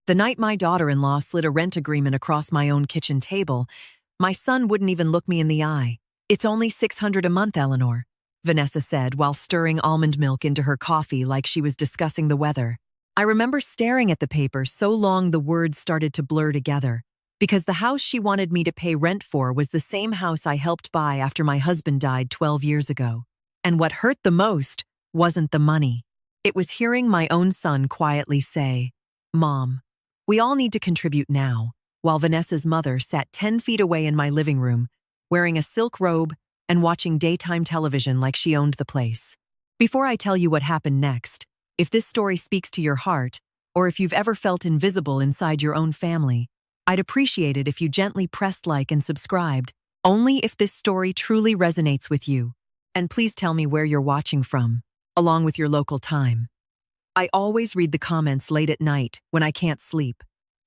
The night my daughter-in-law slid a rent agreement across my own kitchen table, my son wouldn't even look me in the eye. "It's only $600 a month, Eleanor," Vanessa said while stirring almond milk into her coffee like she was discussing the weather. I remember staring at the paper so long the words started to blur together, because the house she wanted me to pay rent for was the same house I helped buy after my husband died 12 years ago. And what hurt the most wasn't the money. It was hearing my own son quietly say, "Mom, we all need to contribute now," while Vanessa's mother sat 10 feet away in my living room, wearing a silk robe and watching daytime television like she owned the place. Before I tell you what happened next, if this story speaks to your heart, or if you've ever felt invisible inside your own family, I'd appreciate it if you gently pressed like and subscribed, only if this story truly resonates with you. And please tell me where you're watching from, along with your local time. I always read the comments late at night when I can't sleep,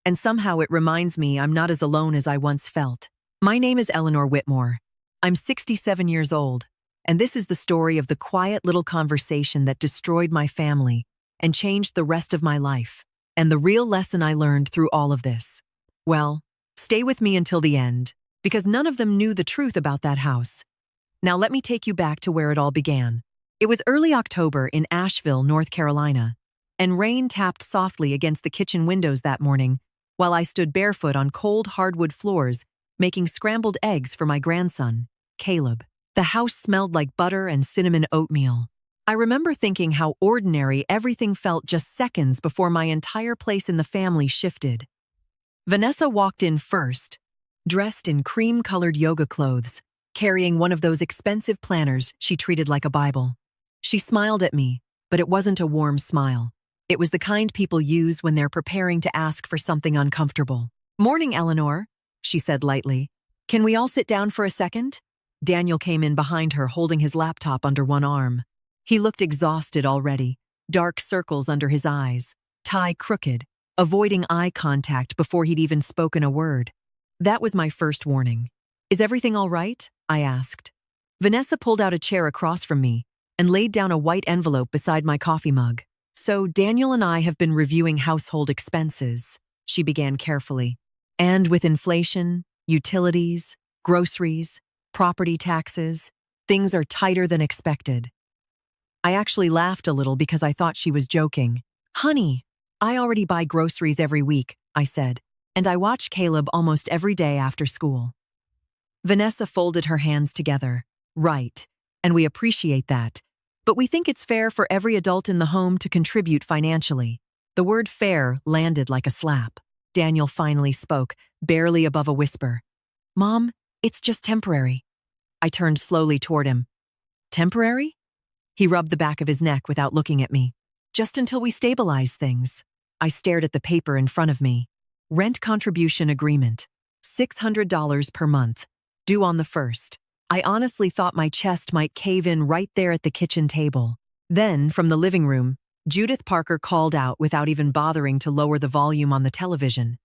and somehow it reminds me I'm not as alone as I once felt. My name is Eleanor Whitmore. I'm 67 years old, and this is the story of the quiet little conversation that destroyed my family and changed the rest of my life, and the real lesson I learned through all of this. Well, stay with me until the end, because none of them knew the truth about that house. Now let me take you back to where it all began. It was early October in Asheville, North Carolina, and rain tapped softly against the kitchen windows that morning while I stood barefoot on cold hardwood floors making scrambled eggs for my grandson, Caleb. The house smelled like butter and cinnamon oatmeal. I remember thinking how ordinary everything felt just seconds before my entire place in the family shifted. Vanessa walked in first, dressed in cream-colored yoga clothes, carrying one of those expensive planners she treated like a Bible. She smiled at me, but it wasn't a warm smile. It was the kind people use when they're preparing to ask for something uncomfortable. "Morning, Eleanor," she said lightly. "Can we all sit down for a second?" Daniel came in behind her, holding his laptop under one arm. He looked exhausted already, dark circles under his eyes, tie crooked, avoiding eye contact before he'd even spoken a word. That was my first warning. "Is everything all right?" I asked. Vanessa pulled out a chair across from me and laid down a white envelope beside my coffee mug. "So Daniel and I have been reviewing household expenses," she began carefully. "And with inflation, utilities, groceries, property taxes, things are tighter than expected." I actually laughed a little because I thought she was joking. "Honey, I already buy groceries every week," I said, "and I watch Caleb almost every day after school." Vanessa folded her hands together. "Right, and we appreciate that. But we think it's fair for every adult in the home to contribute financially." The word fair landed like a slap. Daniel finally spoke, barely above a whisper. "Mom, it's just temporary." I turned slowly toward him. "Temporary?" He rubbed the back of his neck without looking at me. "Just until we stabilize things." I stared at the paper in front of me. Rent contribution agreement. $600 per month. Due on the 1st. I honestly thought my chest might cave in right there at the kitchen table. Then, from the living room, Judith Parker called out without even bothering to lower the volume on the television.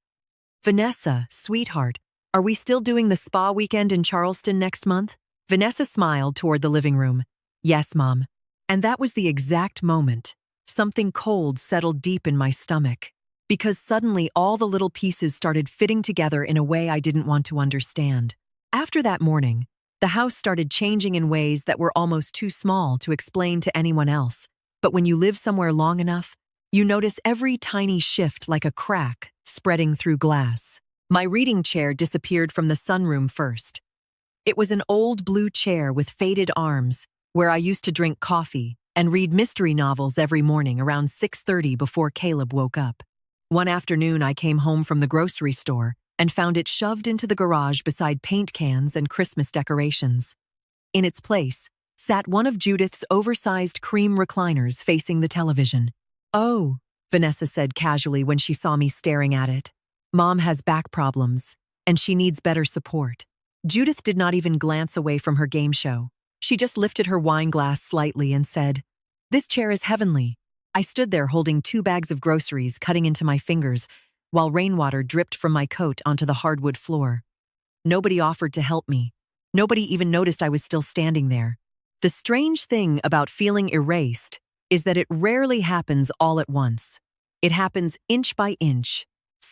"Vanessa, sweetheart, are we still doing the spa weekend in Charleston next month?" Vanessa smiled toward the living room. "Yes, Mom." And that was the exact moment. Something cold settled deep in my stomach, because suddenly all the little pieces started fitting together in a way I didn't want to understand. After that morning, the house started changing in ways that were almost too small to explain to anyone else. But when you live somewhere long enough, you notice every tiny shift like a crack spreading through glass. My reading chair disappeared from the sunroom first. It was an old blue chair with faded arms, where I used to drink coffee and read mystery novels every morning around 6:30 before Caleb woke up. One afternoon I came home from the grocery store and found it shoved into the garage beside paint cans and Christmas decorations. In its place sat one of Judith's oversized cream recliners facing the television. "Oh," Vanessa said casually when she saw me staring at it. "Mom has back problems, and she needs better support." Judith did not even glance away from her game show. She just lifted her wine glass slightly and said, "This chair is heavenly." I stood there holding 2 bags of groceries cutting into my fingers while rainwater dripped from my coat onto the hardwood floor. Nobody offered to help me. Nobody even noticed I was still standing there. The strange thing about feeling erased is that it rarely happens all at once. It happens inch by inch,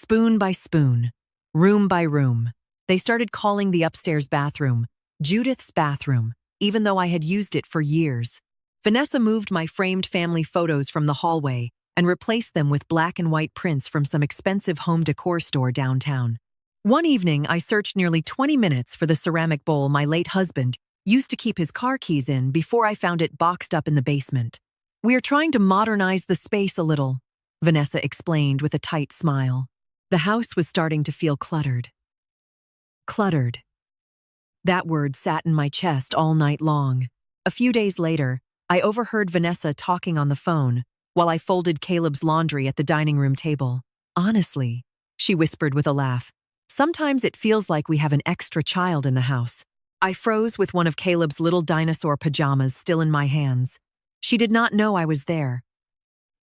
Spoon by spoon, room by room. They started calling the upstairs bathroom Judith's bathroom, even though I had used it for years. Vanessa moved my framed family photos from the hallway and replaced them with black and white prints from some expensive home decor store downtown. One evening, I searched nearly 20 minutes for the ceramic bowl my late husband used to keep his car keys in before I found it boxed up in the basement. "We are trying to modernize the space a little," Vanessa explained with a tight smile. The house was starting to feel cluttered. Cluttered. That word sat in my chest all night long. A few days later, I overheard Vanessa talking on the phone while I folded Caleb's laundry at the dining room table. "Honestly," she whispered with a laugh, "sometimes it feels like we have an extra child in the house." I froze with one of Caleb's little dinosaur pajamas still in my hands. She did not know I was there.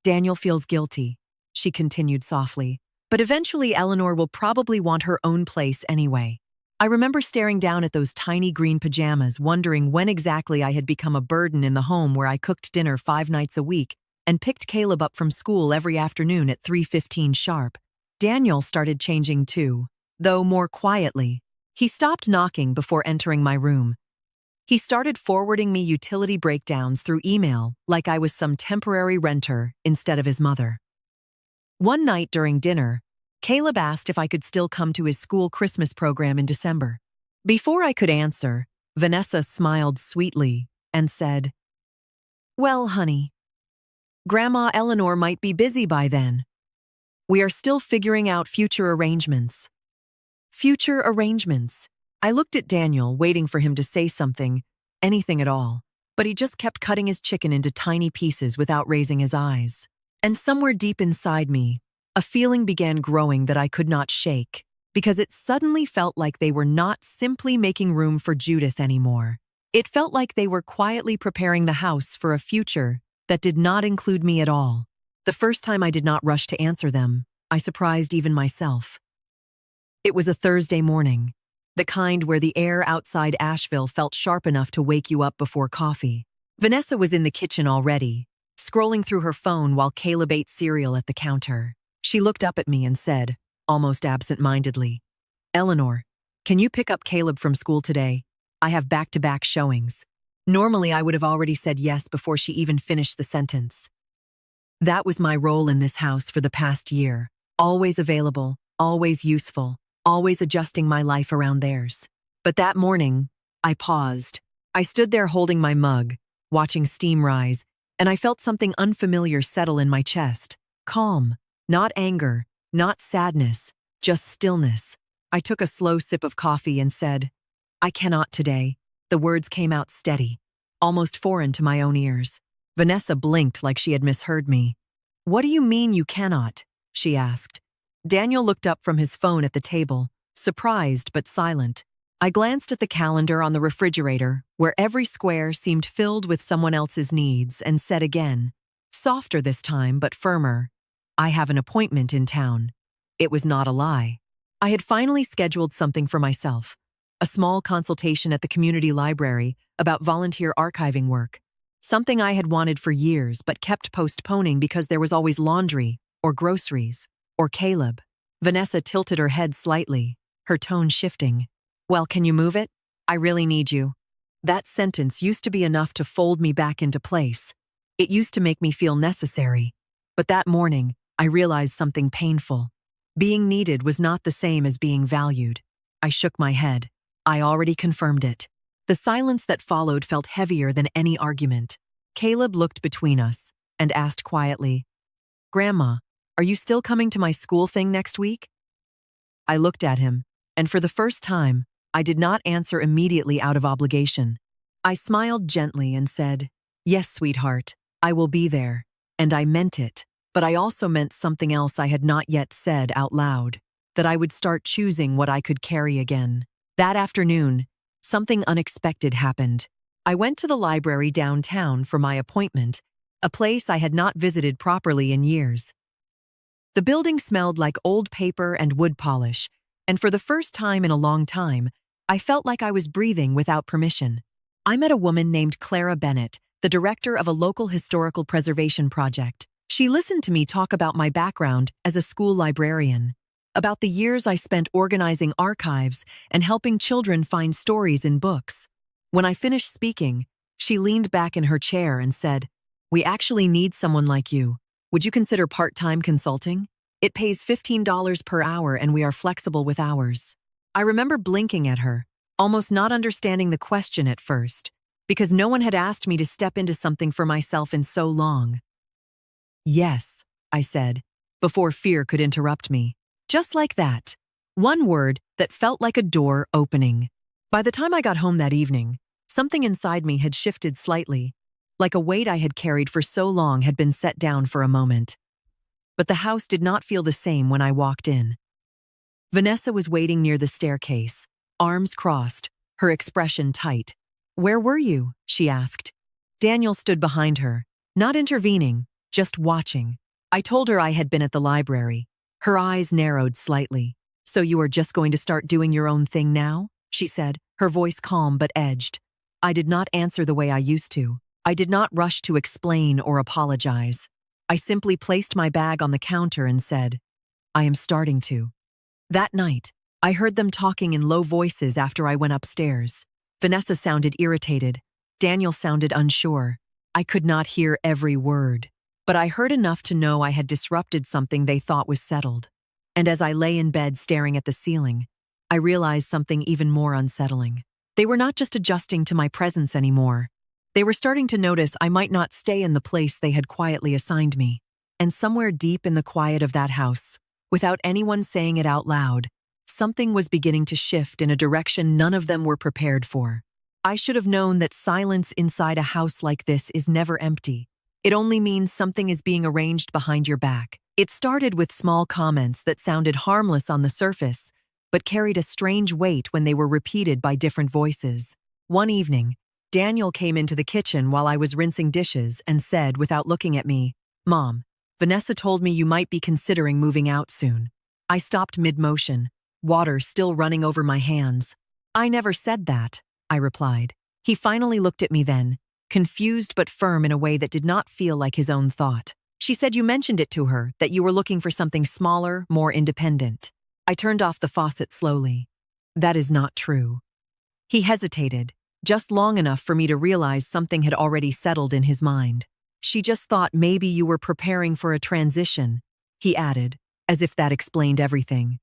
"Daniel feels guilty," she continued softly, "but eventually Eleanor will probably want her own place anyway." I remember staring down at those tiny green pajamas, wondering when exactly I had become a burden in the home where I cooked dinner 5 nights a week and picked Caleb up from school every afternoon at 3:15 sharp. Daniel started changing too, though more quietly. He stopped knocking before entering my room. He started forwarding me utility breakdowns through email like I was some temporary renter instead of his mother. One night during dinner, Caleb asked if I could still come to his school Christmas program in December. Before I could answer, Vanessa smiled sweetly and said, "Well, honey, Grandma Eleanor might be busy by then. We are still figuring out future arrangements." Future arrangements. I looked at Daniel, waiting for him to say something, anything at all, but he just kept cutting his chicken into tiny pieces without raising his eyes. And somewhere deep inside me, a feeling began growing that I could not shake, because it suddenly felt like they were not simply making room for Judith anymore. It felt like they were quietly preparing the house for a future that did not include me at all. The first time I did not rush to answer them, I surprised even myself. It was a Thursday morning, the kind where the air outside Asheville felt sharp enough to wake you up before coffee. Vanessa was in the kitchen already, scrolling through her phone while Caleb ate cereal at the counter. She looked up at me and said, almost absent-mindedly, "Eleanor, can you pick up Caleb from school today? I have back-to-back showings." Normally, I would have already said yes before she even finished the sentence. That was my role in this house for the past year. Always available, always useful, always adjusting my life around theirs. But that morning, I paused. I stood there holding my mug, watching steam rise, and I felt something unfamiliar settle in my chest. Calm. Not anger, not sadness, just stillness. I took a slow sip of coffee and said, "I cannot today." The words came out steady, almost foreign to my own ears. Vanessa blinked like she had misheard me. "What do you mean you cannot?" she asked. Daniel looked up from his phone at the table, surprised but silent. I glanced at the calendar on the refrigerator, where every square seemed filled with someone else's needs, and said again, softer this time but firmer, "I have an appointment in town." It was not a lie. I had finally scheduled something for myself, a small consultation at the community library about volunteer archiving work, something I had wanted for years but kept postponing because there was always laundry, or groceries, or Caleb. Vanessa tilted her head slightly, her tone shifting. "Well, can you move it? I really need you." That sentence used to be enough to fold me back into place. It used to make me feel necessary. But that morning, I realized something painful. Being needed was not the same as being valued. I shook my head. I already confirmed it. The silence that followed felt heavier than any argument. Caleb looked between us and asked quietly, "Grandma, are you still coming to my school thing next week?" I looked at him, and for the first time, I did not answer immediately out of obligation. I smiled gently and said, "Yes, sweetheart, I will be there." And I meant it. But I also meant something else I had not yet said out loud, that I would start choosing what I could carry again. That afternoon, something unexpected happened. I went to the library downtown for my appointment, a place I had not visited properly in years. The building smelled like old paper and wood polish, and for the first time in a long time, I felt like I was breathing without permission. I met a woman named Clara Bennett, the director of a local historical preservation project. She listened to me talk about my background as a school librarian. about the years I spent organizing archives and helping children find stories in books. When I finished speaking, she leaned back in her chair and said, "We actually need someone like you. Would you consider part-time consulting? It pays $15 per hour and we are flexible with hours." I remember blinking at her, almost not understanding the question at first, because no one had asked me to step into something for myself in so long. "Yes," I said, before fear could interrupt me. Just like that. One word that felt like a door opening. By the time I got home that evening, something inside me had shifted slightly, like a weight I had carried for so long had been set down for a moment. But the house did not feel the same when I walked in. Vanessa was waiting near the staircase, arms crossed, her expression tight. "Where were you?" she asked. Daniel stood behind her, not intervening, just watching. I told her I had been at the library. Her eyes narrowed slightly. "So you are just going to start doing your own thing now?" she said, her voice calm but edged. I did not answer the way I used to. I did not rush to explain or apologize. I simply placed my bag on the counter and said, "I am starting to." That night, I heard them talking in low voices after I went upstairs. Vanessa sounded irritated. Daniel sounded unsure. I could not hear every word, but I heard enough to know I had disrupted something they thought was settled. And as I lay in bed staring at the ceiling, I realized something even more unsettling. They were not just adjusting to my presence anymore. They were starting to notice I might not stay in the place they had quietly assigned me. And somewhere deep in the quiet of that house, without anyone saying it out loud, something was beginning to shift in a direction none of them were prepared for. I should have known that silence inside a house like this is never empty. It only means something is being arranged behind your back. It started with small comments that sounded harmless on the surface, but carried a strange weight when they were repeated by different voices. One evening, Daniel came into the kitchen while I was rinsing dishes and said, without looking at me, "Mom, Vanessa told me you might be considering moving out soon." I stopped mid-motion, water still running over my hands. "I never said that," I replied. He finally looked at me then, confused but firm in a way that did not feel like his own thought. "She said you mentioned it to her, that you were looking for something smaller, more independent." I turned off the faucet slowly. "That is not true." He hesitated, just long enough for me to realize something had already settled in his mind. "She just thought maybe you were preparing for a transition," he added, as if that explained everything.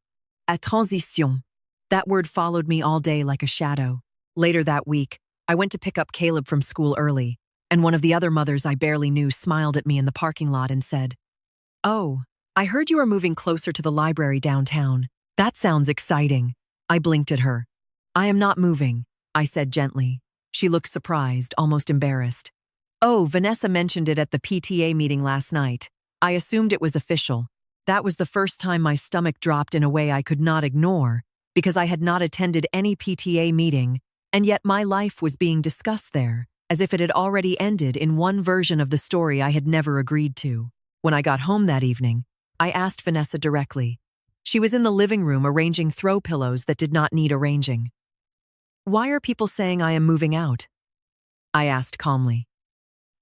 A transition. That word followed me all day like a shadow. Later that week, I went to pick up Caleb from school early, and one of the other mothers I barely knew smiled at me in the parking lot and said, "Oh, I heard you are moving closer to the library downtown. That sounds exciting." I blinked at her. "I am not moving," I said gently. She looked surprised, almost embarrassed. "Oh, Vanessa mentioned it at the PTA meeting last night. I assumed it was official." That was the first time my stomach dropped in a way I could not ignore, because I had not attended any PTA meeting, and yet my life was being discussed there, as if it had already ended in one version of the story I had never agreed to. When I got home that evening, I asked Vanessa directly. She was in the living room arranging throw pillows that did not need arranging. "Why are people saying I am moving out?" I asked calmly.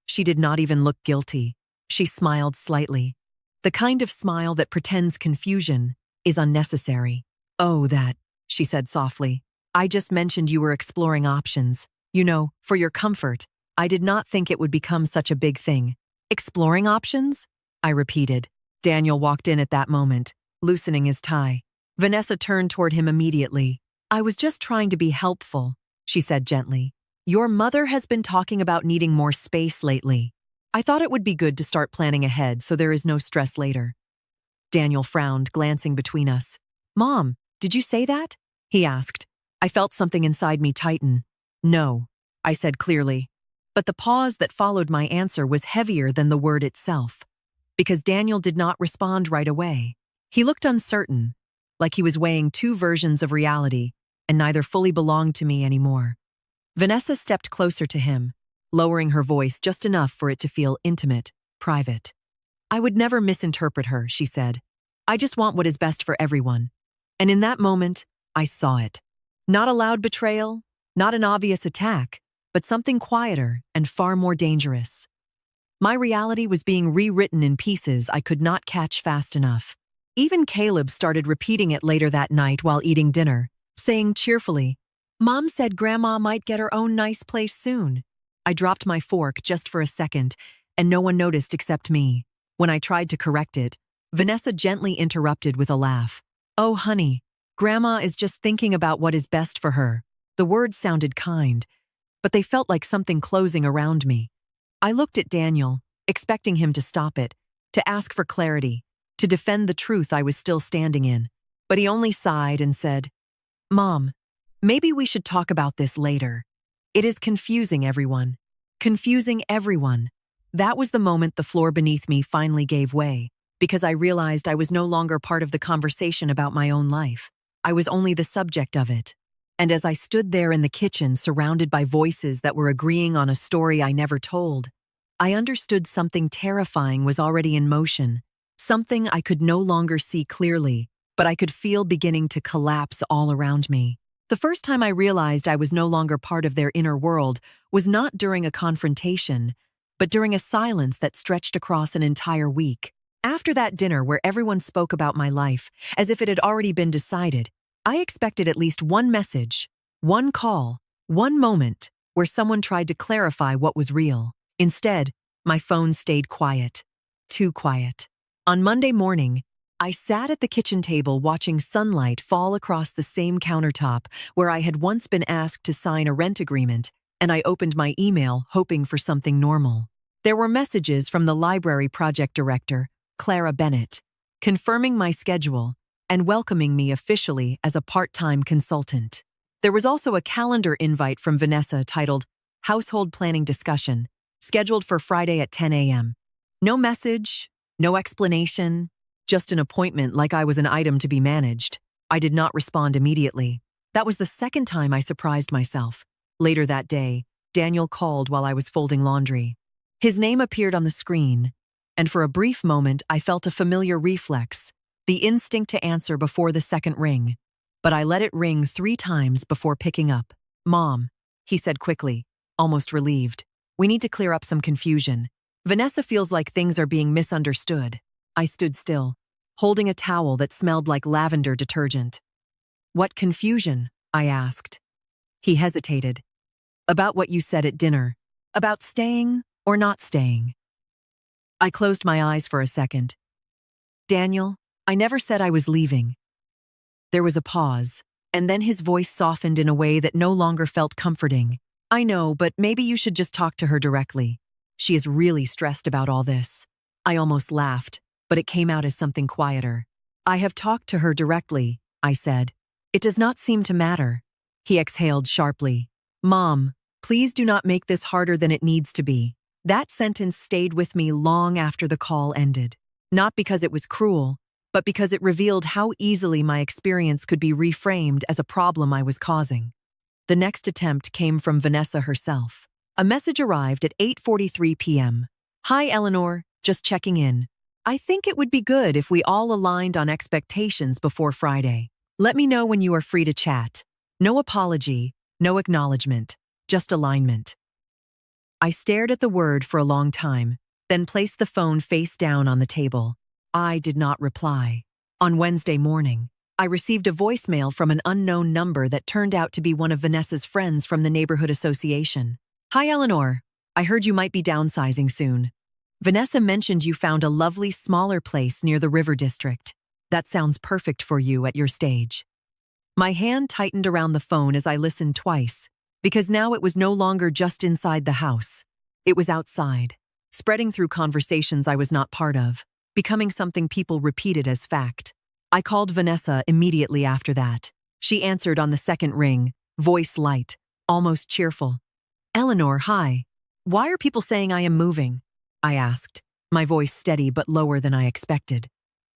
She did not even look guilty. She smiled slightly. The kind of smile that pretends confusion is unnecessary. "Oh, that," she said softly. "I just mentioned you were exploring options. You know, for your comfort. I did not think it would become such a big thing." "Exploring options?" I repeated. Daniel walked in at that moment, loosening his tie. Vanessa turned toward him immediately. "I was just trying to be helpful," she said gently. "Your mother has been talking about needing more space lately. I thought it would be good to start planning ahead so there is no stress later." Daniel frowned, glancing between us. "Mom, did you say that?" he asked. I felt something inside me tighten. "No," I said clearly. But the pause that followed my answer was heavier than the word itself, because Daniel did not respond right away. He looked uncertain, like he was weighing two versions of reality, and neither fully belonged to me anymore. Vanessa stepped closer to him, lowering her voice just enough for it to feel intimate, private. "I would never misinterpret her," she said. "I just want what is best for everyone." And in that moment, I saw it. Not a loud betrayal, not an obvious attack, but something quieter and far more dangerous. My reality was being rewritten in pieces I could not catch fast enough. Even Caleb started repeating it later that night while eating dinner, saying cheerfully, "Mom said Grandma might get her own nice place soon." I dropped my fork just for a second, and no one noticed except me. When I tried to correct it, Vanessa gently interrupted with a laugh. "Oh, honey, Grandma is just thinking about what is best for her." The words sounded kind, but they felt like something closing around me. I looked at Daniel, expecting him to stop it, to ask for clarity, to defend the truth I was still standing in. But he only sighed and said, "Mom, maybe we should talk about this later. It is confusing everyone. Confusing everyone." That was the moment the floor beneath me finally gave way, because I realized I was no longer part of the conversation about my own life. I was only the subject of it. And as I stood there in the kitchen surrounded by voices that were agreeing on a story I never told, I understood something terrifying was already in motion, something I could no longer see clearly, but I could feel beginning to collapse all around me. The first time I realized I was no longer part of their inner world was not during a confrontation, but during a silence that stretched across an entire week. After that dinner where everyone spoke about my life, as if it had already been decided, I expected at least one message, one call, one moment where someone tried to clarify what was real. Instead, my phone stayed quiet. Too quiet. On Monday morning, I sat at the kitchen table watching sunlight fall across the same countertop where I had once been asked to sign a rent agreement, and I opened my email hoping for something normal. There were messages from the library project director, Clara Bennett, confirming my schedule and welcoming me officially as a part-time consultant. There was also a calendar invite from Vanessa titled Household Planning Discussion, scheduled for Friday at 10 a.m. No message, no explanation, just an appointment like I was an item to be managed. I did not respond immediately. That was the second time I surprised myself. Later that day, Daniel called while I was folding laundry. His name appeared on the screen, and for a brief moment I felt a familiar reflex, the instinct to answer before the second ring. But I let it ring 3 times before picking up. "Mom," he said quickly, almost relieved. "We need to clear up some confusion. Vanessa feels like things are being misunderstood." I stood still, holding a towel that smelled like lavender detergent. "What confusion?" I asked. He hesitated. "About what you said at dinner. About staying or not staying." I closed my eyes for a second. "Daniel, I never said I was leaving." There was a pause, and then his voice softened in a way that no longer felt comforting. "I know, but maybe you should just talk to her directly. She is really stressed about all this." I almost laughed, but it came out as something quieter. "I have talked to her directly," I said. "It does not seem to matter." He exhaled sharply. "Mom, please do not make this harder than it needs to be." That sentence stayed with me long after the call ended. Not because it was cruel, but because it revealed how easily my experience could be reframed as a problem I was causing. The next attempt came from Vanessa herself. A message arrived at 8:43 p.m. "Hi, Eleanor, just checking in. I think it would be good if we all aligned on expectations before Friday. Let me know when you are free to chat. No apology, no acknowledgement, just alignment." I stared at the word for a long time, then placed the phone face down on the table. I did not reply. On Wednesday morning, I received a voicemail from an unknown number that turned out to be one of Vanessa's friends from the neighborhood association. "Hi, Eleanor. I heard you might be downsizing soon. Vanessa mentioned you found a lovely smaller place near the River District. That sounds perfect for you at your stage." My hand tightened around the phone as I listened twice, because now it was no longer just inside the house. It was outside, spreading through conversations I was not part of, becoming something people repeated as fact. I called Vanessa immediately after that. She answered on the second ring, voice light, almost cheerful. "Eleanor, hi. Why are people saying I am moving?" I asked, my voice steady but lower than I expected.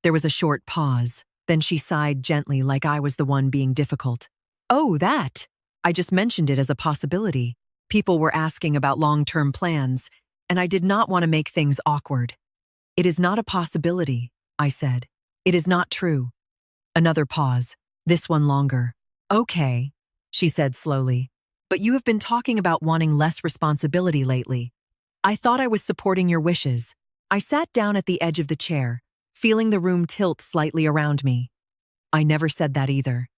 There was a short pause, then she sighed gently like I was the one being difficult. "Oh, that. I just mentioned it as a possibility. People were asking about long-term plans, and I did not want to make things awkward." "It is not a possibility," I said. "It is not true." Another pause, this one longer. "Okay," she said slowly. "But you have been talking about wanting less responsibility lately. I thought I was supporting your wishes." I sat down at the edge of the chair, feeling the room tilt slightly around me. I never said that either.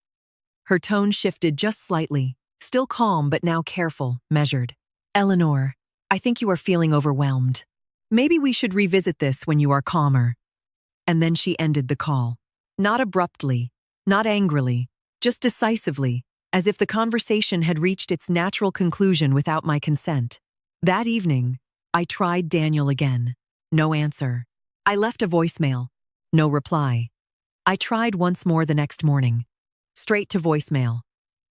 Her tone shifted just slightly, still calm but now careful, measured. Eleanor, I think you are feeling overwhelmed. Maybe we should revisit this when you are calmer. And then she ended the call. Not abruptly, not angrily, just decisively, as if the conversation had reached its natural conclusion without my consent. That evening, I tried Daniel again. No answer. I left a voicemail. No reply. I tried once more the next morning. Straight to voicemail.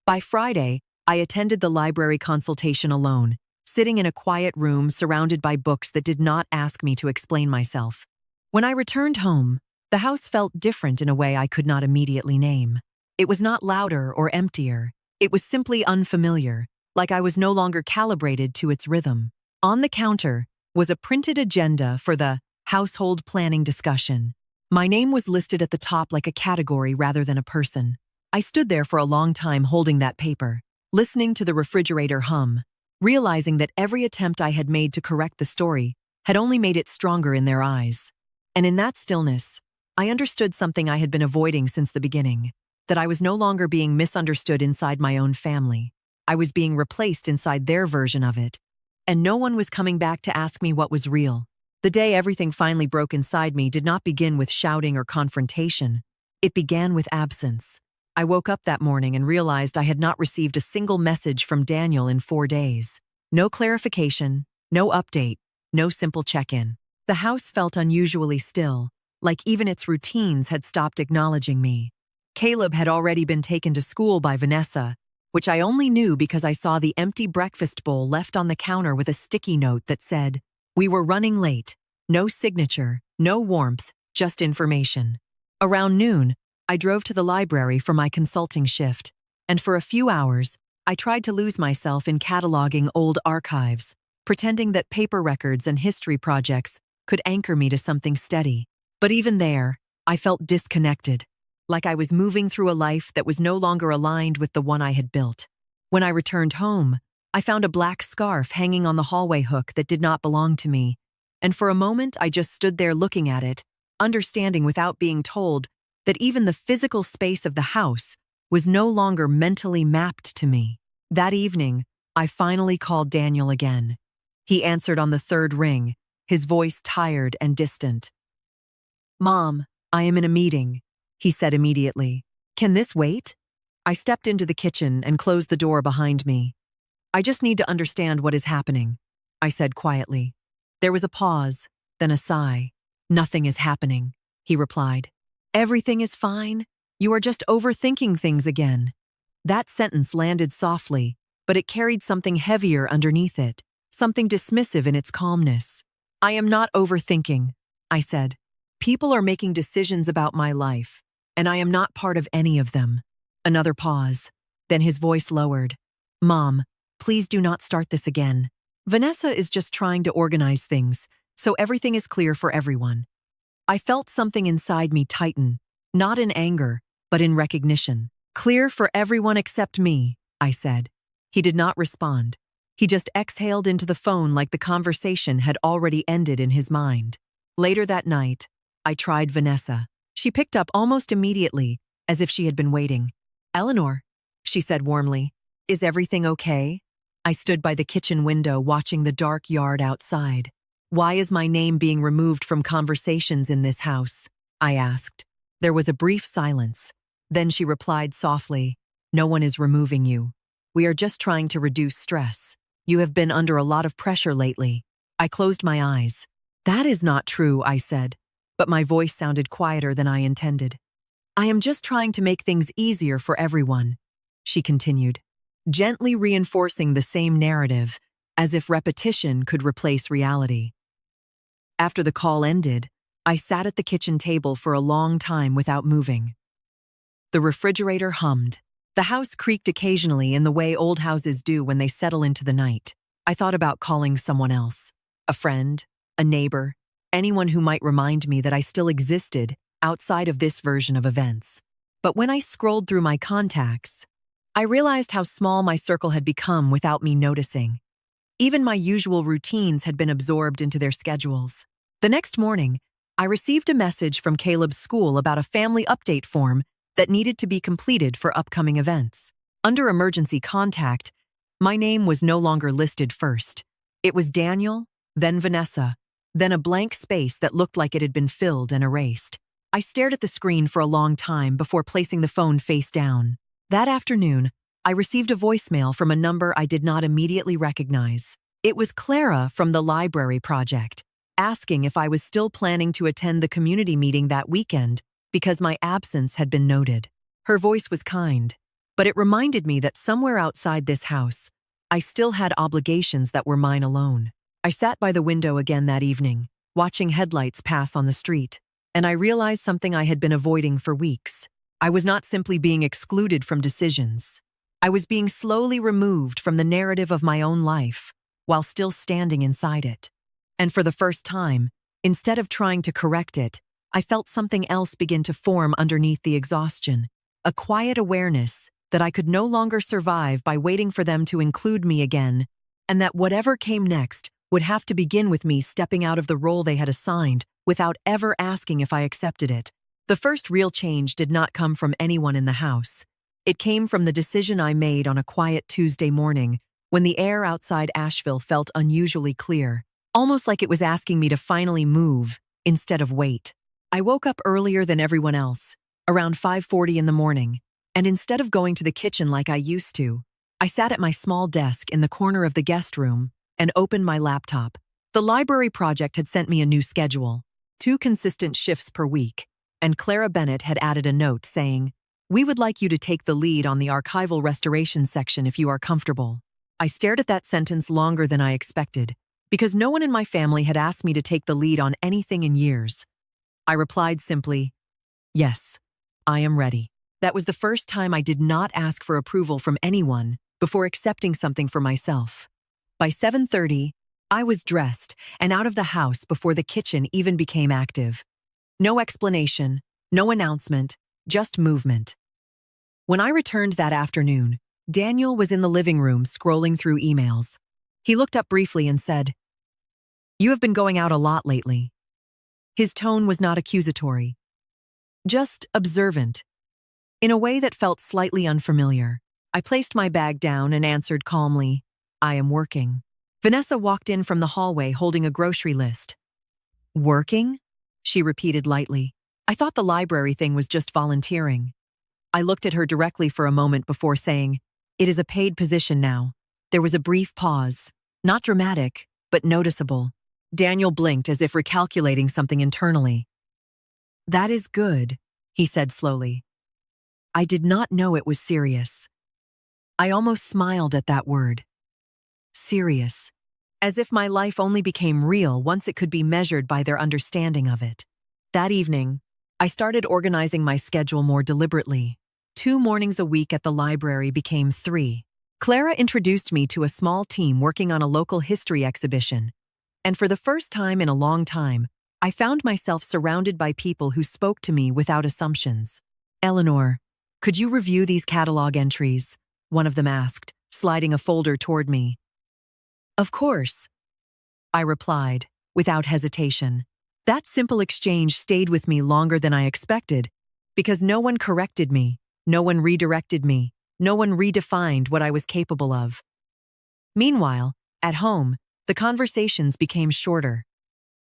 By Friday, I attended the library consultation alone, sitting in a quiet room surrounded by books that did not ask me to explain myself. When I returned home, the house felt different in a way I could not immediately name. It was not louder or emptier. It was simply unfamiliar, like I was no longer calibrated to its rhythm. On the counter was a printed agenda for the household planning discussion. My name was listed at the top like a category rather than a person. I stood there for a long time holding that paper, listening to the refrigerator hum, realizing that every attempt I had made to correct the story had only made it stronger in their eyes. And in that stillness, I understood something I had been avoiding since the beginning, that I was no longer being misunderstood inside my own family. I was being replaced inside their version of it, and no one was coming back to ask me what was real. The day everything finally broke inside me did not begin with shouting or confrontation. It began with absence. I woke up that morning and realized I had not received a single message from Daniel in 4 days. No clarification, no update, no simple check-in. The house felt unusually still, like even its routines had stopped acknowledging me. Caleb had already been taken to school by Vanessa, which I only knew because I saw the empty breakfast bowl left on the counter with a sticky note that said, "We were running late. No signature, no warmth, just information." Around noon, I drove to the library for my consulting shift, and for a few hours, I tried to lose myself in cataloging old archives, pretending that paper records and history projects could anchor me to something steady. But even there, I felt disconnected, like I was moving through a life that was no longer aligned with the one I had built. When I returned home, I found a black scarf hanging on the hallway hook that did not belong to me, and for a moment I just stood there looking at it, understanding without being told that even the physical space of the house was no longer mentally mapped to me. That evening, I finally called Daniel again. He answered on the third ring, his voice tired and distant. "Mom, I am in a meeting," he said immediately. "Can this wait?" I stepped into the kitchen and closed the door behind me. "I just need to understand what is happening," I said quietly. There was a pause, then a sigh. "Nothing is happening," he replied. "Everything is fine. You are just overthinking things again." That sentence landed softly, but it carried something heavier underneath it, something dismissive in its calmness. "I am not overthinking," I said. "People are making decisions about my life, and I am not part of any of them." Another pause. Then his voice lowered. "Mom, please do not start this again. Vanessa is just trying to organize things, so everything is clear for everyone." I felt something inside me tighten, not in anger, but in recognition. "Clear for everyone except me," I said. He did not respond. He just exhaled into the phone like the conversation had already ended in his mind. Later that night, I tried Vanessa. She picked up almost immediately, as if she had been waiting. "Eleanor," she said warmly, "is everything okay?" I stood by the kitchen window watching the dark yard outside. "Why is my name being removed from conversations in this house?" I asked. There was a brief silence. Then she replied softly, "No one is removing you. We are just trying to reduce stress. You have been under a lot of pressure lately." I closed my eyes. "That is not true," I said, but my voice sounded quieter than I intended. "I am just trying to make things easier for everyone," she continued, gently reinforcing the same narrative, as if repetition could replace reality. After the call ended, I sat at the kitchen table for a long time without moving. The refrigerator hummed. The house creaked occasionally in the way old houses do when they settle into the night. I thought about calling someone else, a friend, a neighbor, anyone who might remind me that I still existed outside of this version of events. But when I scrolled through my contacts, I realized how small my circle had become without me noticing. Even my usual routines had been absorbed into their schedules. The next morning, I received a message from Caleb's school about a family update form that needed to be completed for upcoming events. Under emergency contact, my name was no longer listed first. It was Daniel, then Vanessa, then a blank space that looked like it had been filled and erased. I stared at the screen for a long time before placing the phone face down. That afternoon, I received a voicemail from a number I did not immediately recognize. It was Clara from the library project, asking if I was still planning to attend the community meeting that weekend because my absence had been noted. Her voice was kind, but it reminded me that somewhere outside this house, I still had obligations that were mine alone. I sat by the window again that evening, watching headlights pass on the street, and I realized something I had been avoiding for weeks. I was not simply being excluded from decisions. I was being slowly removed from the narrative of my own life while still standing inside it. And for the first time, instead of trying to correct it, I felt something else begin to form underneath the exhaustion, a quiet awareness that I could no longer survive by waiting for them to include me again, and that whatever came next would have to begin with me stepping out of the role they had assigned without ever asking if I accepted it. The first real change did not come from anyone in the house. It came from the decision I made on a quiet Tuesday morning when the air outside Asheville felt unusually clear, almost like it was asking me to finally move instead of wait. I woke up earlier than everyone else, around 5:40 in the morning, and instead of going to the kitchen like I used to, I sat at my small desk in the corner of the guest room and opened my laptop. The library project had sent me a new schedule, 2 consistent shifts per week, and Clara Bennett had added a note saying, "We would like you to take the lead on the archival restoration section if you are comfortable." I stared at that sentence longer than I expected, because no one in my family had asked me to take the lead on anything in years. I replied simply, "Yes, I am ready." That was the first time I did not ask for approval from anyone before accepting something for myself. By 7:30, I was dressed and out of the house before the kitchen even became active. No explanation, no announcement, just movement. When I returned that afternoon, Daniel was in the living room scrolling through emails. He looked up briefly and said, "You have been going out a lot lately." His tone was not accusatory, just observant, in a way that felt slightly unfamiliar. I placed my bag down and answered calmly, "I am working." Vanessa walked in from the hallway holding a grocery list. "Working?" she repeated lightly. I thought the library thing was just volunteering. I looked at her directly for a moment before saying, "It is a paid position now." There was a brief pause, not dramatic, but noticeable. Daniel blinked as if recalculating something internally. "That is good," he said slowly. I did not know it was serious. I almost smiled at that word. Serious. As if my life only became real once it could be measured by their understanding of it. That evening, I started organizing my schedule more deliberately. 2 mornings a week at the library became 3. Clara introduced me to a small team working on a local history exhibition. And for the first time in a long time, I found myself surrounded by people who spoke to me without assumptions. "Eleanor, could you review these catalog entries?" one of them asked, sliding a folder toward me. "Of course," I replied, without hesitation. That simple exchange stayed with me longer than I expected, because no one corrected me, no one redirected me, no one redefined what I was capable of. Meanwhile, at home, the conversations became shorter.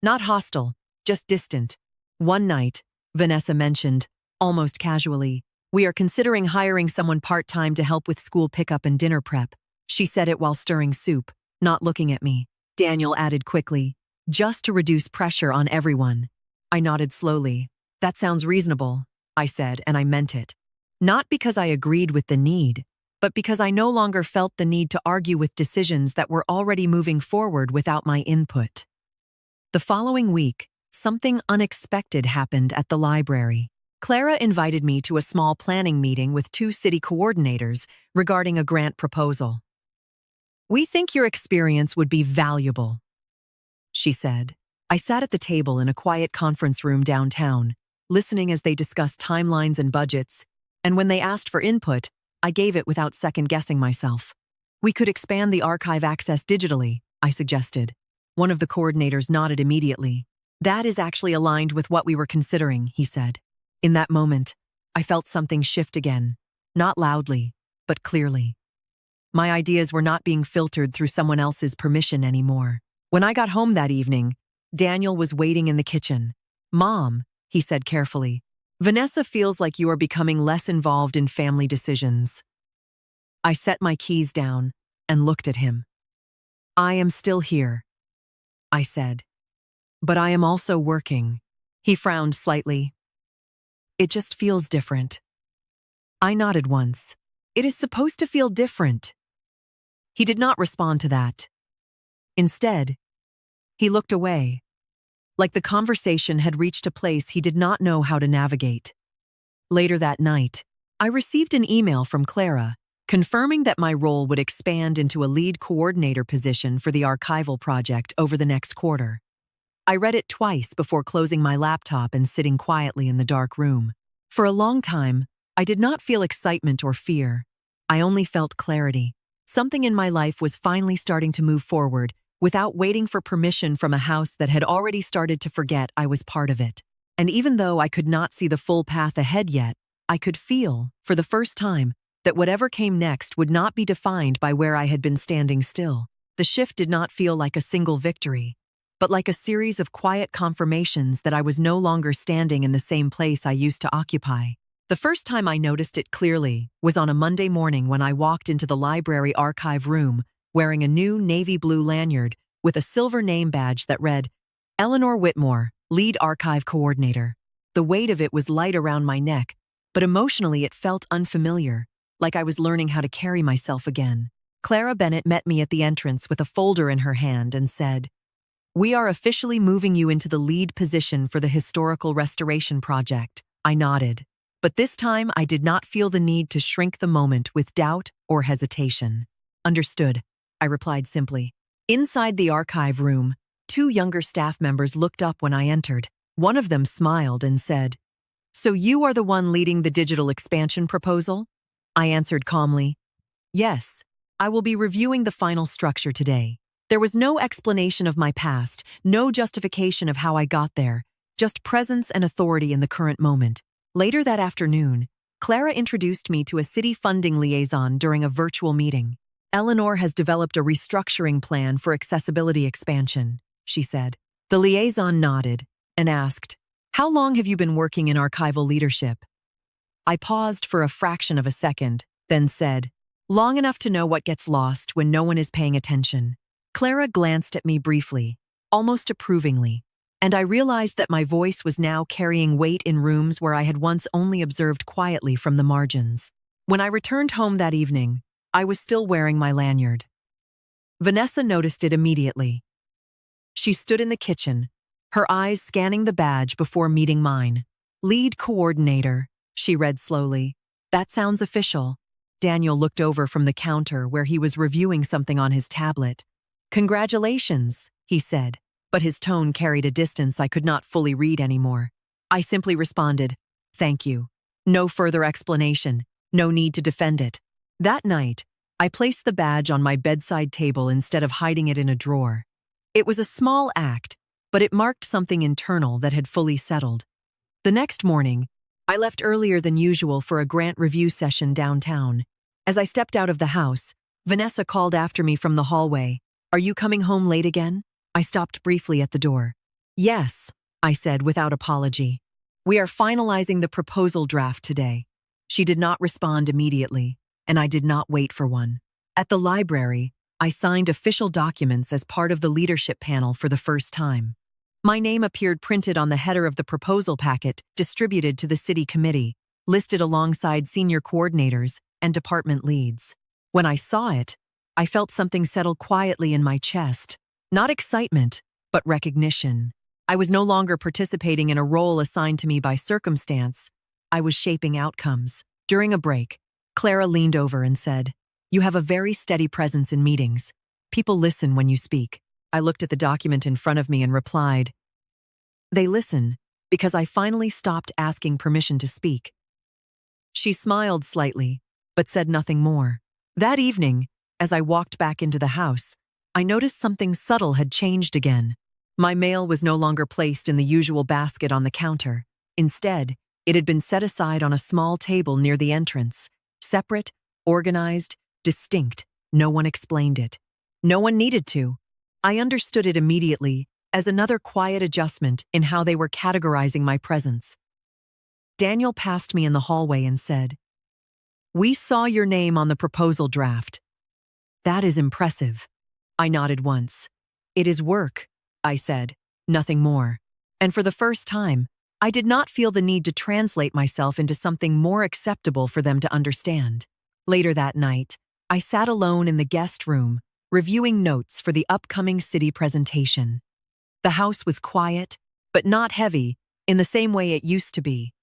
Not hostile, just distant. One night, Vanessa mentioned, almost casually, "We are considering hiring someone part-time to help with school pickup and dinner prep." She said it while stirring soup, not looking at me. Daniel added quickly, "Just to reduce pressure on everyone." I nodded slowly. "That sounds reasonable," I said, and I meant it. Not because I agreed with the need, but because I no longer felt the need to argue with decisions that were already moving forward without my input. The following week, something unexpected happened at the library. Clara invited me to a small planning meeting with 2 city coordinators regarding a grant proposal. "We think your experience would be valuable," she said. I sat at the table in a quiet conference room downtown, listening as they discussed timelines and budgets, and when they asked for input, I gave it without second-guessing myself. "We could expand the archive access digitally," I suggested. One of the coordinators nodded immediately. That is actually aligned with what we were considering, he said. In that moment, I felt something shift again, not loudly, but clearly. My ideas were not being filtered through someone else's permission anymore. When I got home that evening, Daniel was waiting in the kitchen. "Mom," he said carefully, "Vanessa feels like you are becoming less involved in family decisions." I set my keys down and looked at him. "I am still here," I said, "but I am also working." He frowned slightly. "It just feels different." I nodded once. "It is supposed to feel different." He did not respond to that. Instead, he looked away, like the conversation had reached a place he did not know how to navigate. Later that night, I received an email from Clara confirming that my role would expand into a lead coordinator position for the archival project over the next quarter. I read it twice before closing my laptop and sitting quietly in the dark room. For a long time, I did not feel excitement or fear. I only felt clarity. Something in my life was finally starting to move forward without waiting for permission from a house that had already started to forget I was part of it. And even though I could not see the full path ahead yet, I could feel, for the first time, that whatever came next would not be defined by where I had been standing still. The shift did not feel like a single victory, but like a series of quiet confirmations that I was no longer standing in the same place I used to occupy. The first time I noticed it clearly was on a Monday morning when I walked into the library archive room wearing a new navy blue lanyard with a silver name badge that read, "Eleanor Whitmore, Lead Archive Coordinator." The weight of it was light around my neck, but emotionally it felt unfamiliar, like I was learning how to carry myself again. Clara Bennett met me at the entrance with a folder in her hand and said, "We are officially moving you into the lead position for the historical restoration project." I nodded. But this time I did not feel the need to shrink the moment with doubt or hesitation. "Understood," I replied simply. Inside the archive room, 2 younger staff members looked up when I entered. One of them smiled and said, "So you are the one leading the digital expansion proposal?" I answered calmly, "Yes, I will be reviewing the final structure today." There was no explanation of my past, no justification of how I got there, just presence and authority in the current moment. Later that afternoon, Clara introduced me to a city funding liaison during a virtual meeting. "Eleanor has developed a restructuring plan for accessibility expansion," she said. The liaison nodded and asked, "How long have you been working in archival leadership?" I paused for a fraction of a second, then said, "Long enough to know what gets lost when no one is paying attention." Clara glanced at me briefly, almost approvingly, and I realized that my voice was now carrying weight in rooms where I had once only observed quietly from the margins. When I returned home that evening, I was still wearing my lanyard. Vanessa noticed it immediately. She stood in the kitchen, her eyes scanning the badge before meeting mine. "Lead coordinator," she read slowly. "That sounds official." Daniel looked over from the counter where he was reviewing something on his tablet. "Congratulations," he said, but his tone carried a distance I could not fully read anymore. I simply responded, "Thank you." No further explanation, no need to defend it. That night, I placed the badge on my bedside table instead of hiding it in a drawer. It was a small act, but it marked something internal that had fully settled. The next morning, I left earlier than usual for a grant review session downtown. As I stepped out of the house, Vanessa called after me from the hallway. "Are you coming home late again?" I stopped briefly at the door. "Yes," I said without apology. "We are finalizing the proposal draft today." She did not respond immediately, and I did not wait for one. At the library, I signed official documents as part of the leadership panel for the first time. My name appeared printed on the header of the proposal packet distributed to the city committee, listed alongside senior coordinators and department leads. When I saw it, I felt something settle quietly in my chest. Not excitement, but recognition. I was no longer participating in a role assigned to me by circumstance. I was shaping outcomes. During a break, Clara leaned over and said, "You have a very steady presence in meetings. People listen when you speak." I looked at the document in front of me and replied, "They listen because I finally stopped asking permission to speak." She smiled slightly, but said nothing more. That evening, as I walked back into the house, I noticed something subtle had changed again. My mail was no longer placed in the usual basket on the counter. Instead, it had been set aside on a small table near the entrance. Separate, organized, distinct. No one explained it. No one needed to. I understood it immediately as another quiet adjustment in how they were categorizing my presence. Daniel passed me in the hallway and said, "We saw your name on the proposal draft." "That is impressive." I nodded once. "It is work," I said, nothing more. And for the first time, I did not feel the need to translate myself into something more acceptable for them to understand. Later that night, I sat alone in the guest room, reviewing notes for the upcoming city presentation. The house was quiet, but not heavy, in the same way it used to be.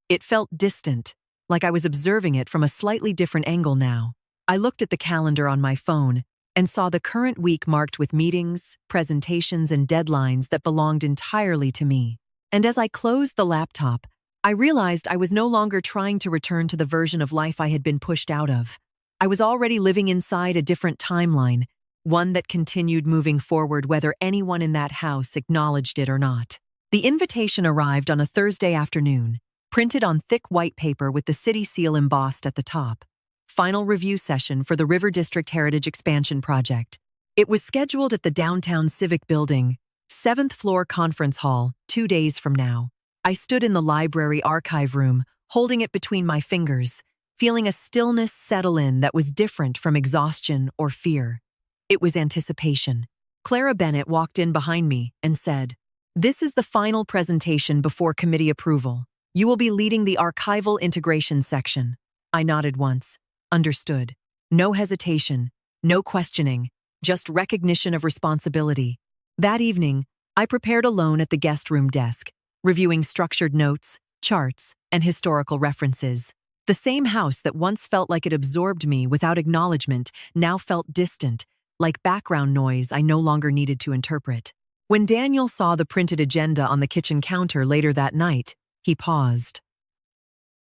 It felt distant, like I was observing it from a slightly different angle now. I looked at the calendar on my phone and saw the current week marked with meetings, presentations, and deadlines that belonged entirely to me. And as I closed the laptop, I realized I was no longer trying to return to the version of life I had been pushed out of. I was already living inside a different timeline, one that continued moving forward whether anyone in that house acknowledged it or not. The invitation arrived on a Thursday afternoon, printed on thick white paper with the city seal embossed at the top. Final review session for the River District Heritage Expansion Project. It was scheduled at the downtown Civic Building, 7th floor conference hall, 2 days from now. I stood in the library archive room, holding it between my fingers, feeling a stillness settle in that was different from exhaustion or fear. It was anticipation. Clara Bennett walked in behind me and said, "This is the final presentation before committee approval. You will be leading the archival integration section." I nodded once. Understood. No hesitation, no questioning, just recognition of responsibility. That evening, I prepared alone at the guest room desk, reviewing structured notes, charts, and historical references. The same house that once felt like it absorbed me without acknowledgement now felt distant, like background noise I no longer needed to interpret. When Daniel saw the printed agenda on the kitchen counter later that night, he paused.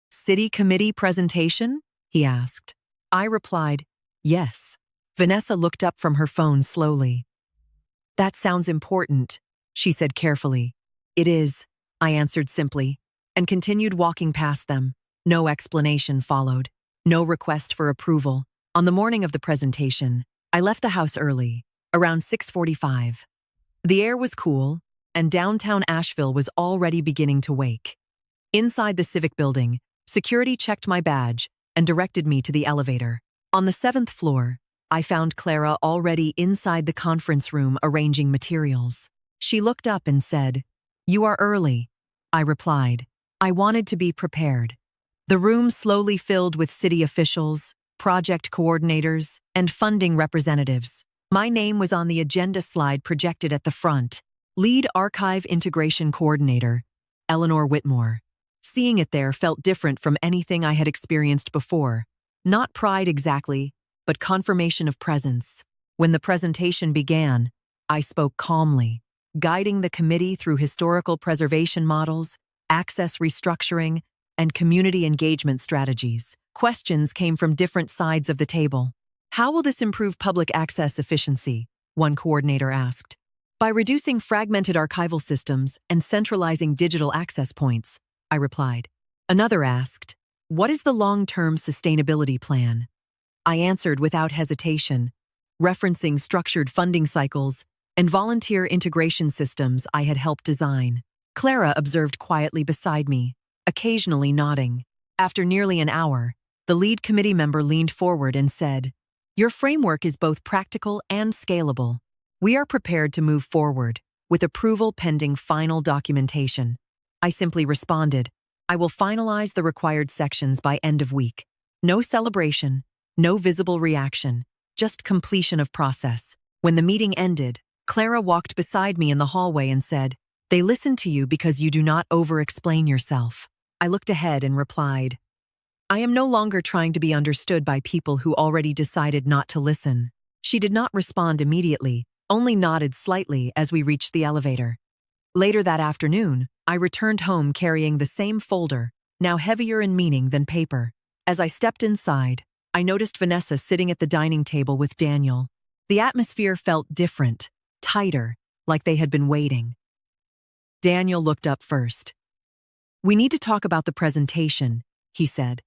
"City committee presentation?" he asked. I replied, "Yes." Vanessa looked up from her phone slowly. "That sounds important," she said carefully. "It is," I answered simply, and continued walking past them. No explanation followed. No request for approval. On the morning of the presentation, I left the house early, around 6:45. The air was cool, and downtown Asheville was already beginning to wake. Inside the Civic Building, security checked my badge and directed me to the elevator. On the 7th floor, I found Clara already inside the conference room arranging materials. She looked up and said, "You are early," I replied. I wanted to be prepared. The room slowly filled with city officials, project coordinators, and funding representatives. My name was on the agenda slide projected at the front. Lead Archive Integration Coordinator, Eleanor Whitmore. Seeing it there felt different from anything I had experienced before. Not pride exactly, but confirmation of presence. When the presentation began, I spoke calmly, guiding the committee through historical preservation models, access restructuring, and community engagement strategies. Questions came from different sides of the table. "How will this improve public access efficiency?" one coordinator asked. "By reducing fragmented archival systems and centralizing digital access points," I replied. Another asked, "What is the long-term sustainability plan?" I answered without hesitation, referencing structured funding cycles and volunteer integration systems I had helped design. Clara observed quietly beside me, occasionally nodding. After nearly an hour, the lead committee member leaned forward and said, "Your framework is both practical and scalable. We are prepared to move forward, with approval pending final documentation." I simply responded, "I will finalize the required sections by end of week." No celebration, no visible reaction, just completion of process. When the meeting ended, Clara walked beside me in the hallway and said, "They listen to you because you do not over-explain yourself." I looked ahead and replied, "I am no longer trying to be understood by people who already decided not to listen." She did not respond immediately, only nodded slightly as we reached the elevator. Later that afternoon, I returned home carrying the same folder, now heavier in meaning than paper. As I stepped inside, I noticed Vanessa sitting at the dining table with Daniel. The atmosphere felt different, tighter, like they had been waiting. Daniel looked up first. "We need to talk about the presentation," he said.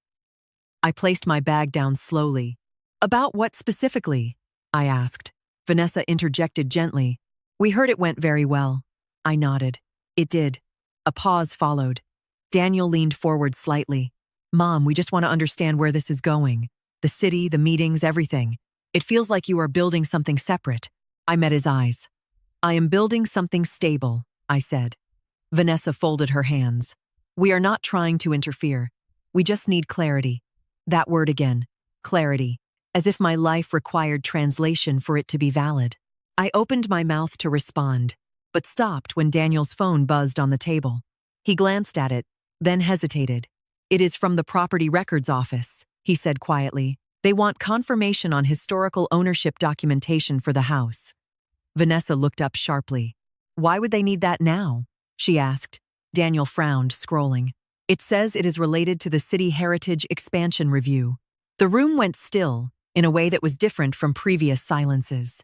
I placed my bag down slowly. "About what specifically?" I asked. Vanessa interjected gently. "We heard it went very well." I nodded. It did. A pause followed. Daniel leaned forward slightly. "Mom, we just want to understand where this is going. The city, the meetings, everything. It feels like you are building something separate." I met his eyes. "I am building something stable," I said. Vanessa folded her hands. "We are not trying to interfere. We just need clarity." That word again. Clarity. As if my life required translation for it to be valid. I opened my mouth to respond, but stopped when Daniel's phone buzzed on the table. He glanced at it, then hesitated. "It is from the Property Records Office," he said quietly. "They want confirmation on historical ownership documentation for the house." Vanessa looked up sharply. "Why would they need that now?" she asked. Daniel frowned, scrolling. "It says it is related to the City Heritage Expansion Review." The room went still, in a way that was different from previous silences.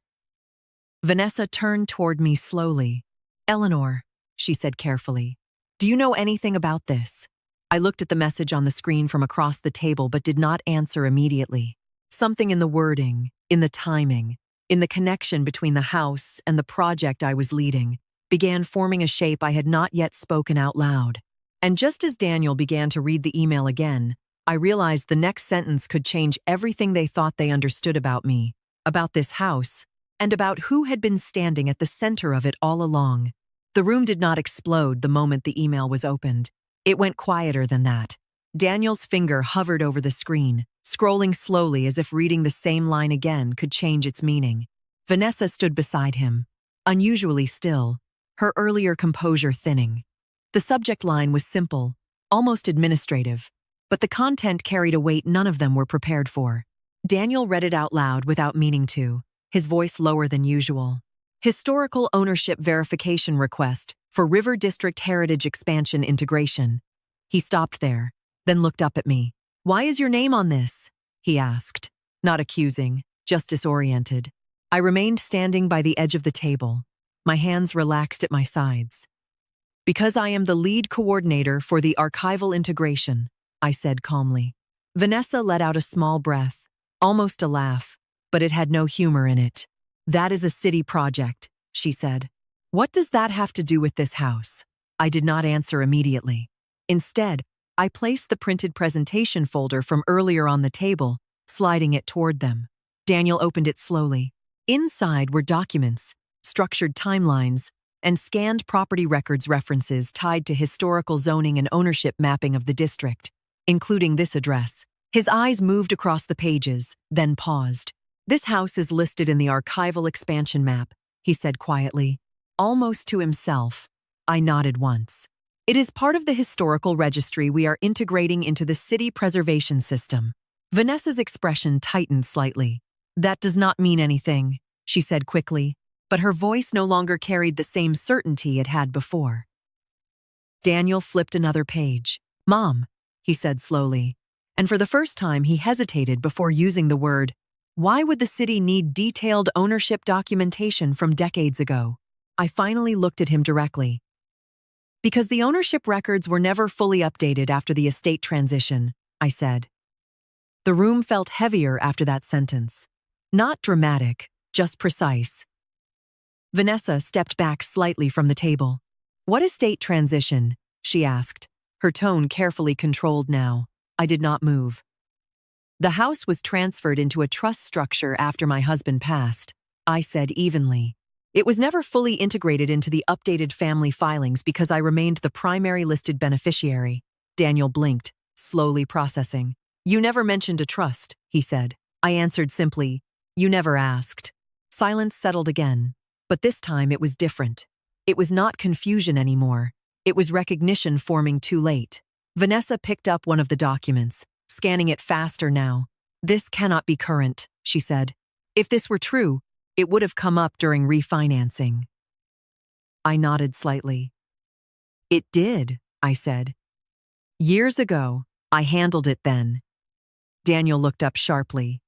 Vanessa turned toward me slowly. "Eleanor," she said carefully, "do you know anything about this?" I looked at the message on the screen from across the table but did not answer immediately. Something in the wording, in the timing, in the connection between the house and the project I was leading, began forming a shape I had not yet spoken out loud. And just as Daniel began to read the email again, I realized the next sentence could change everything they thought they understood about me, about this house, and about who had been standing at the center of it all along. The room did not explode the moment the email was opened. It went quieter than that. Daniel's finger hovered over the screen, scrolling slowly as if reading the same line again could change its meaning. Vanessa stood beside him, unusually still, her earlier composure thinning. The subject line was simple, almost administrative, but the content carried a weight none of them were prepared for. Daniel read it out loud without meaning to, his voice lower than usual. "Historical ownership verification request for River District Heritage Expansion Integration." He stopped there, then looked up at me. "Why is your name on this?" he asked, not accusing, just disoriented. I remained standing by the edge of the table, my hands relaxed at my sides. "Because I am the lead coordinator for the archival integration," I said calmly. Vanessa let out a small breath, almost a laugh, but it had no humor in it. "That is a city project," she said. "What does that have to do with this house?" I did not answer immediately. Instead, I placed the printed presentation folder from earlier on the table, sliding it toward them. Daniel opened it slowly. Inside were documents, structured timelines, and scanned property records references tied to historical zoning and ownership mapping of the district, including this address. His eyes moved across the pages, then paused. "This house is listed in the archival expansion map," he said quietly, almost to himself. I nodded once. "It is part of the historical registry we are integrating into the city preservation system." Vanessa's expression tightened slightly. "That does not mean anything," she said quickly, but her voice no longer carried the same certainty it had before. Daniel flipped another page. "Mom," he said slowly, and for the first time he hesitated before using the word. "Why would the city need detailed ownership documentation from decades ago?" I finally looked at him directly. "Because the ownership records were never fully updated after the estate transition," I said. The room felt heavier after that sentence. Not dramatic, just precise. Vanessa stepped back slightly from the table. "What estate transition?" she asked, her tone carefully controlled now. I did not move. "The house was transferred into a trust structure after my husband passed," I said evenly. "It was never fully integrated into the updated family filings because I remained the primary listed beneficiary." Daniel blinked, slowly processing. "You never mentioned a trust," he said. I answered simply, "You never asked." Silence settled again, but this time it was different. It was not confusion anymore. It was recognition forming too late. Vanessa picked up one of the documents, scanning it faster now. "This cannot be current," she said. "If this were true, it would have come up during refinancing." I nodded slightly. "It did," I said. "Years ago, I handled it then." Daniel looked up sharply.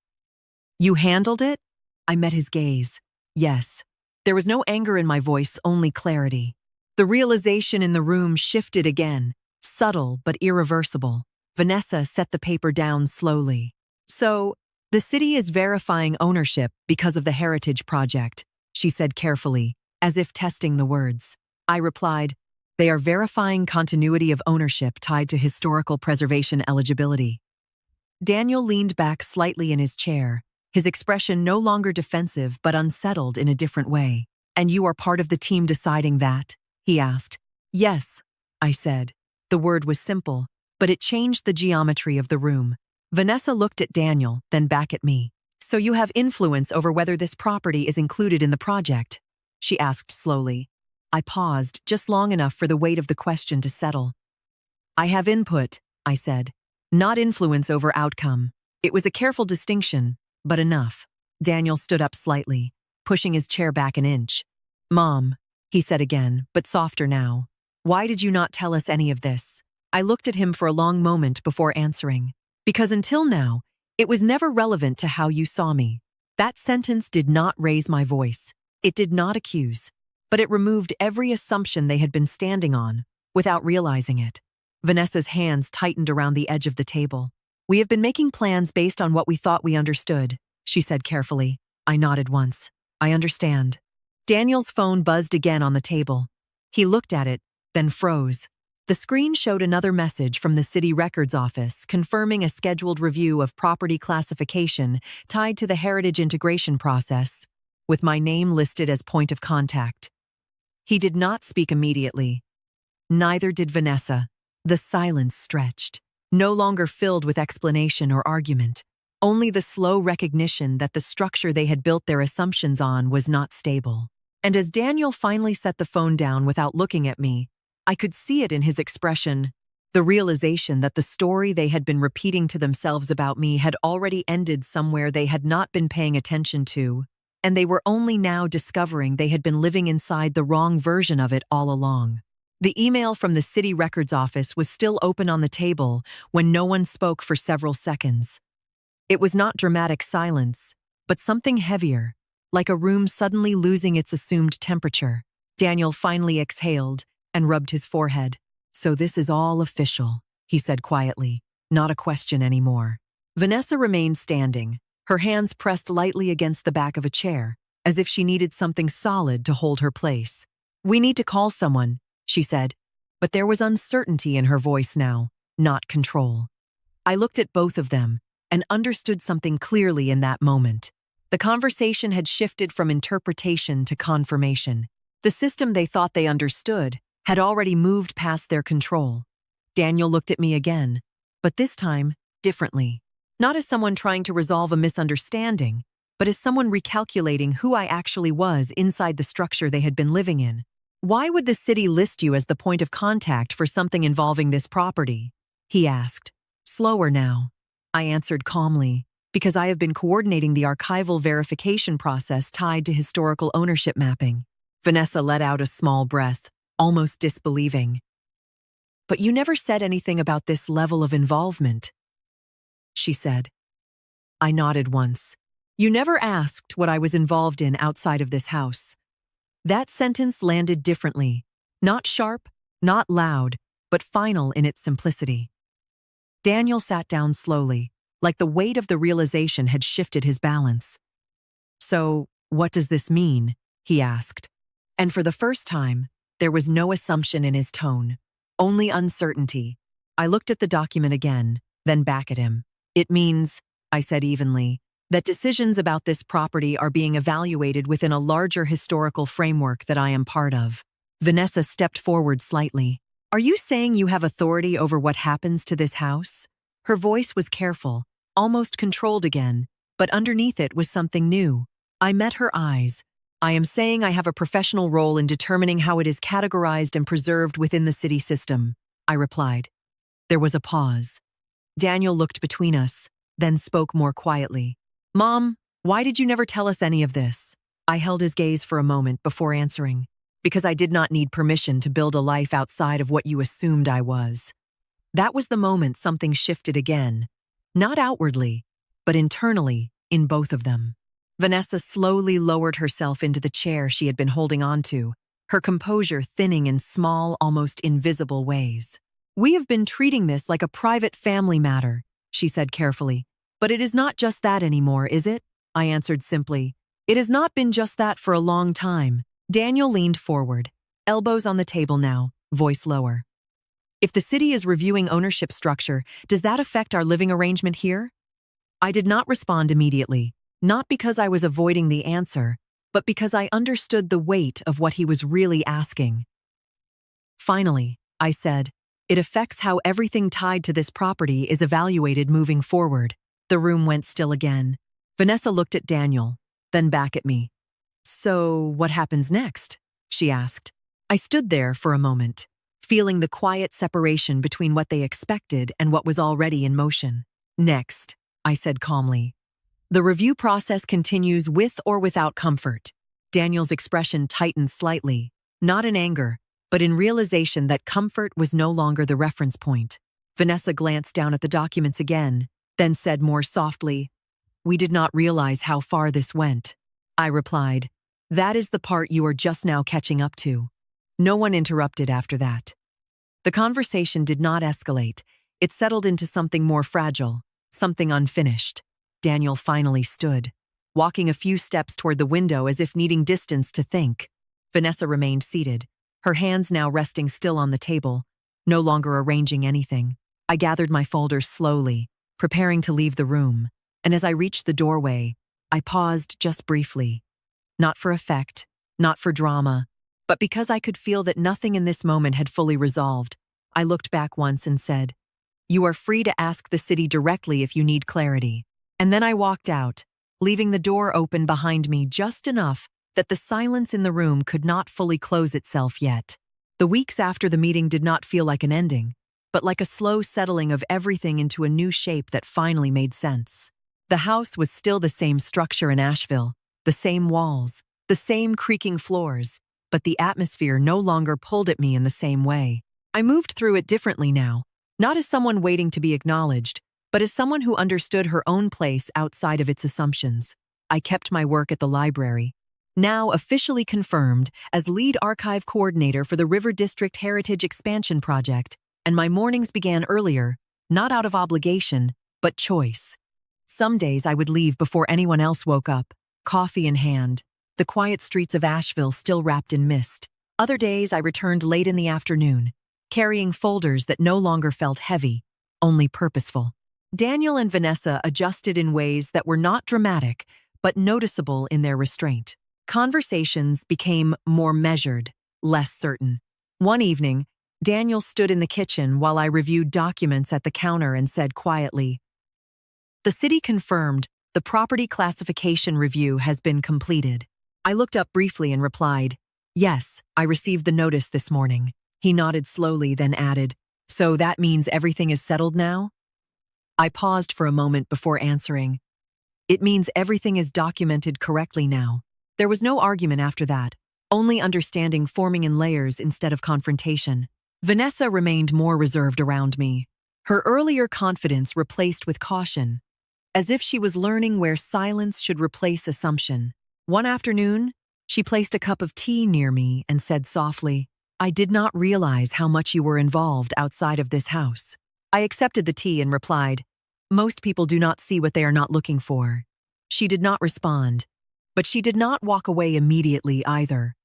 "You handled it?" I met his gaze. "Yes. There was no anger in my voice, only clarity. The realization in the room shifted again, subtle but irreversible. Vanessa set the paper down slowly. So, the city is verifying ownership because of the Heritage Project, she said carefully, as if testing the words. I replied, they are verifying continuity of ownership tied to historical preservation eligibility. Daniel leaned back slightly in his chair, his expression no longer defensive but unsettled in a different way. And you are part of the team deciding that? He asked. Yes, I said. The word was simple, but it changed the geometry of the room. Vanessa looked at Daniel, then back at me. So you have influence over whether this property is included in the project? She asked slowly. I paused just long enough for the weight of the question to settle. I have input, I said. Not influence over outcome. It was a careful distinction, but enough. Daniel stood up slightly, pushing his chair back an inch. Mom, he said again, but softer now. Why did you not tell us any of this? I looked at him for a long moment before answering. Because until now, it was never relevant to how you saw me. That sentence did not raise my voice. It did not accuse. But it removed every assumption they had been standing on, without realizing it. Vanessa's hands tightened around the edge of the table. We have been making plans based on what we thought we understood, she said carefully. I nodded once. I understand. Daniel's phone buzzed again on the table. He looked at it, then froze. The screen showed another message from the city records office confirming a scheduled review of property classification tied to the heritage integration process, with my name listed as point of contact. He did not speak immediately. Neither did Vanessa. The silence stretched, no longer filled with explanation or argument, only the slow recognition that the structure they had built their assumptions on was not stable. And as Daniel finally set the phone down without looking at me, I could see it in his expression, the realization that the story they had been repeating to themselves about me had already ended somewhere they had not been paying attention to, and they were only now discovering they had been living inside the wrong version of it all along. The email from the city records office was still open on the table when no one spoke for several seconds. It was not dramatic silence, but something heavier, like a room suddenly losing its assumed temperature. Daniel finally exhaled and rubbed his forehead. So this is all official, he said quietly, not a question anymore. Vanessa remained standing, her hands pressed lightly against the back of a chair, as if she needed something solid to hold her place. We need to call someone, she said, but there was uncertainty in her voice now, not control. I looked at both of them and understood something clearly in that moment. The conversation had shifted from interpretation to confirmation. The system they thought they understood had already moved past their control. Daniel looked at me again, but this time, differently. Not as someone trying to resolve a misunderstanding, but as someone recalculating who I actually was inside the structure they had been living in. Why would the city list you as the point of contact for something involving this property? He asked. Slower now. I answered calmly, because I have been coordinating the archival verification process tied to historical ownership mapping. Vanessa let out a small breath, almost disbelieving. But you never said anything about this level of involvement, she said. I nodded once. You never asked what I was involved in outside of this house. That sentence landed differently, not sharp, not loud, but final in its simplicity. Daniel sat down slowly, like the weight of the realization had shifted his balance. So, what does this mean? He asked. And for the first time, there was no assumption in his tone, only uncertainty. I looked at the document again, then back at him. It means, I said evenly, that decisions about this property are being evaluated within a larger historical framework that I am part of. Vanessa stepped forward slightly. Are you saying you have authority over what happens to this house? Her voice was careful, almost controlled again, but underneath it was something new. I met her eyes. I am saying I have a professional role in determining how it is categorized and preserved within the city system, I replied. There was a pause. Daniel looked between us, then spoke more quietly. Mom, why did you never tell us any of this? I held his gaze for a moment before answering. Because I did not need permission to build a life outside of what you assumed I was. That was the moment something shifted again. Not outwardly, but internally, in both of them. Vanessa slowly lowered herself into the chair she had been holding onto, her composure thinning in small, almost invisible ways. "We have been treating this like a private family matter," she said carefully. "But it is not just that anymore, is it?" I answered simply. "It has not been just that for a long time." Daniel leaned forward, elbows on the table now, voice lower. "If the city is reviewing ownership structure, does that affect our living arrangement here?" I did not respond immediately, not because I was avoiding the answer, but because I understood the weight of what he was really asking. "Finally," I said, "it affects how everything tied to this property is evaluated moving forward." The room went still again. Vanessa looked at Daniel, then back at me. "So what happens next?" she asked. I stood there for a moment, feeling the quiet separation between what they expected and what was already in motion. "Next," I said calmly, "the review process continues with or without comfort." Daniel's expression tightened slightly, not in anger, but in realization that comfort was no longer the reference point. Vanessa glanced down at the documents again, then said more softly, "We did not realize how far this went." I replied, "That is the part you are just now catching up to." No one interrupted after that. The conversation did not escalate. It settled into something more fragile, something unfinished. Daniel finally stood, walking a few steps toward the window as if needing distance to think. Vanessa remained seated, her hands now resting still on the table, no longer arranging anything. I gathered my folders slowly, preparing to leave the room, and as I reached the doorway, I paused just briefly. Not for effect, not for drama, but because I could feel that nothing in this moment had fully resolved. I looked back once and said, "You are free to ask the city directly if you need clarity." And then I walked out, leaving the door open behind me just enough that the silence in the room could not fully close itself yet. The weeks after the meeting did not feel like an ending, but like a slow settling of everything into a new shape that finally made sense. The house was still the same structure in Asheville, the same walls, the same creaking floors, but the atmosphere no longer pulled at me in the same way. I moved through it differently now, not as someone waiting to be acknowledged, but as someone who understood her own place outside of its assumptions. I kept my work at the library, now officially confirmed as lead archive coordinator for the River District Heritage Expansion Project, and my mornings began earlier, not out of obligation, but choice. Some days I would leave before anyone else woke up, coffee in hand, the quiet streets of Asheville still wrapped in mist. Other days I returned late in the afternoon, carrying folders that no longer felt heavy, only purposeful. Daniel and Vanessa adjusted in ways that were not dramatic, but noticeable in their restraint. Conversations became more measured, less certain. One evening, Daniel stood in the kitchen while I reviewed documents at the counter and said quietly, "The city confirmed the property classification review has been completed." I looked up briefly and replied, "Yes, I received the notice this morning." He nodded slowly, then added, "So that means everything is settled now?" I paused for a moment before answering. "It means everything is documented correctly now." There was no argument after that, only understanding forming in layers instead of confrontation. Vanessa remained more reserved around me, her earlier confidence replaced with caution, as if she was learning where silence should replace assumption. One afternoon, she placed a cup of tea near me and said softly, "I did not realize how much you were involved outside of this house." I accepted the tea and replied, "Most people do not see what they are not looking for." She did not respond, but she did not walk away immediately either.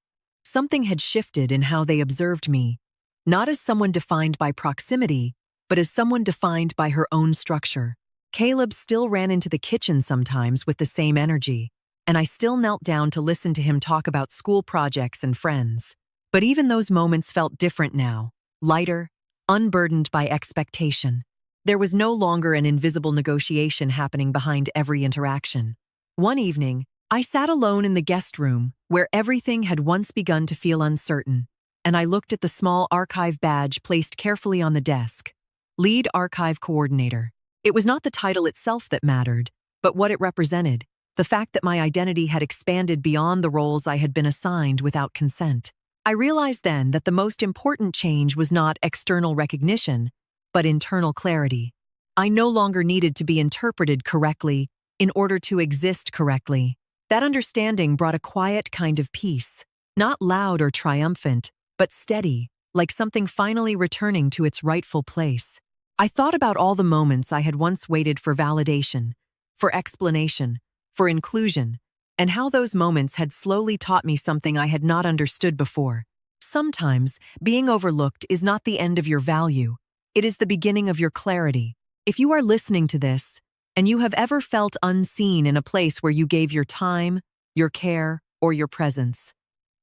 Something had shifted in how they observed me, not as someone defined by proximity, but as someone defined by her own structure. Caleb still ran into the kitchen sometimes with the same energy, and I still knelt down to listen to him talk about school projects and friends. But even those moments felt different now, lighter, unburdened by expectation. There was no longer an invisible negotiation happening behind every interaction. One evening, I sat alone in the guest room where everything had once begun to feel uncertain, and I looked at the small archive badge placed carefully on the desk. Lead Archive Coordinator. It was not the title itself that mattered, but what it represented, the fact that my identity had expanded beyond the roles I had been assigned without consent. I realized then that the most important change was not external recognition, but internal clarity. I no longer needed to be interpreted correctly in order to exist correctly. That understanding brought a quiet kind of peace, not loud or triumphant, but steady, like something finally returning to its rightful place. I thought about all the moments I had once waited for validation, for explanation, for inclusion, and how those moments had slowly taught me something I had not understood before. Sometimes, being overlooked is not the end of your value. It is the beginning of your clarity. If you are listening to this, and you have ever felt unseen in a place where you gave your time, your care, or your presence,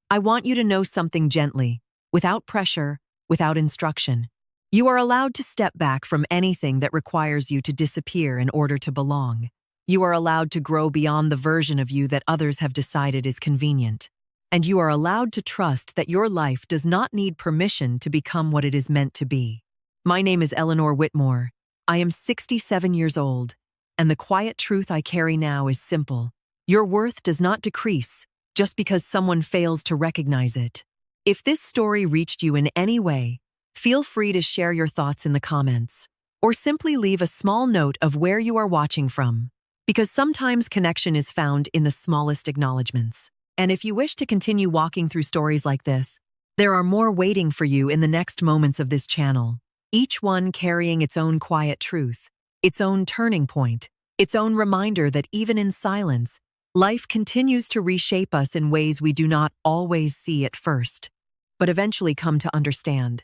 I want you to know something gently, without pressure, without instruction. You are allowed to step back from anything that requires you to disappear in order to belong. You are allowed to grow beyond the version of you that others have decided is convenient. And you are allowed to trust that your life does not need permission to become what it is meant to be. My name is Eleanor Whitmore. I am 67 years old, and the quiet truth I carry now is simple. Your worth does not decrease just because someone fails to recognize it. If this story reached you in any way, feel free to share your thoughts in the comments, or simply leave a small note of where you are watching from, because sometimes connection is found in the smallest acknowledgments. And if you wish to continue walking through stories like this, there are more waiting for you in the next moments of this channel, each one carrying its own quiet truth, its own turning point, its own reminder that even in silence, life continues to reshape us in ways we do not always see at first, but eventually come to understand.